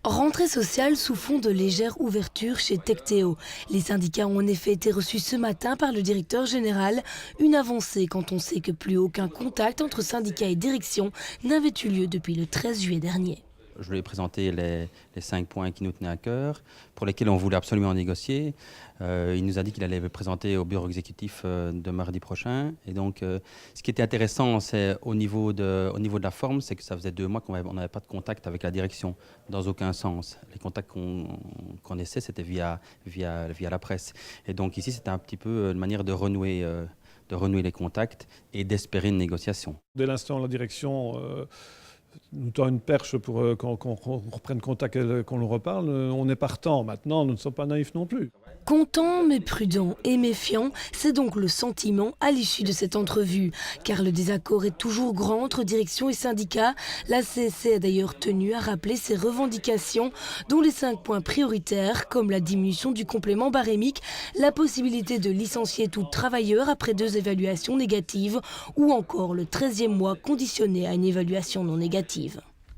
Rentrée sociale sous fond de légère ouverture chez Tecteo. Les syndicats ont en effet été reçus ce matin par le directeur général. Une avancée quand on sait que plus aucun contact entre syndicats et direction n'avait eu lieu depuis le 13 juillet dernier. Je lui ai présenté les 5 points qui nous tenaient à cœur, pour lesquels on voulait absolument négocier. Il nous a dit qu'il allait les présenter au bureau exécutif de mardi prochain. Et donc, ce qui était intéressant, c'est au niveau de la forme, c'est que ça faisait 2 mois qu'on n'avait pas de contact avec la direction, dans aucun sens. Les contacts qu'on connaissait, c'était via la presse. Et donc ici, c'était un petit peu une manière de renouer les contacts et d'espérer une négociation. Dès l'instant, la direction nous tend une perche pour qu'on reprenne contact et qu'on nous reparle. On est partant. Maintenant, nous ne sommes pas naïfs non plus. Content mais prudent et méfiant, c'est donc le sentiment à l'issue de cette entrevue. Car le désaccord est toujours grand entre direction et syndicats. La CSC a d'ailleurs tenu à rappeler ses revendications, dont les 5 points prioritaires, comme la diminution du complément barémique, la possibilité de licencier tout travailleur après 2 évaluations négatives, ou encore le 13e mois conditionné à une évaluation non négative.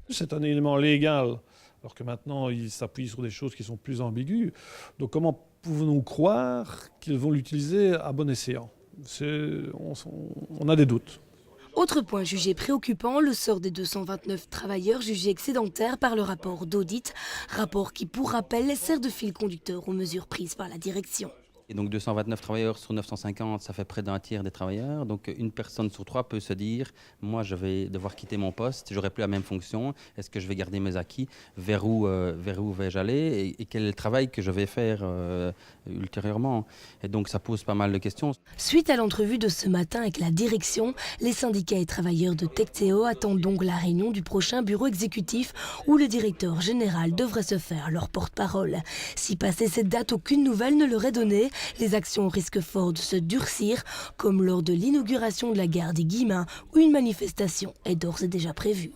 C'est un élément légal, alors que maintenant, il s'appuie sur des choses qui sont plus ambiguës. Donc comment pouvons-nous croire qu'ils vont l'utiliser à bon escient? On a des doutes. Autre point jugé préoccupant, le sort des 229 travailleurs jugés excédentaires par le rapport d'audit. Rapport qui, pour rappel, sert de fil conducteur aux mesures prises par la direction. Et donc 229 travailleurs sur 950, ça fait près d'un tiers des travailleurs. Donc une personne sur 3 peut se dire, moi je vais devoir quitter mon poste, j'aurai plus la même fonction, est-ce que je vais garder mes acquis, vers où vais-je aller et quel est le travail que je vais faire ultérieurement. Et donc ça pose pas mal de questions. Suite à l'entrevue de ce matin avec la direction, les syndicats et travailleurs de Tecteo attendent donc la réunion du prochain bureau exécutif où le directeur général devrait se faire leur porte-parole. Si passé cette date, aucune nouvelle ne leur est donnée, les actions risquent fort de se durcir, comme lors de l'inauguration de la gare des Guillemins où une manifestation est d'ores et déjà prévue.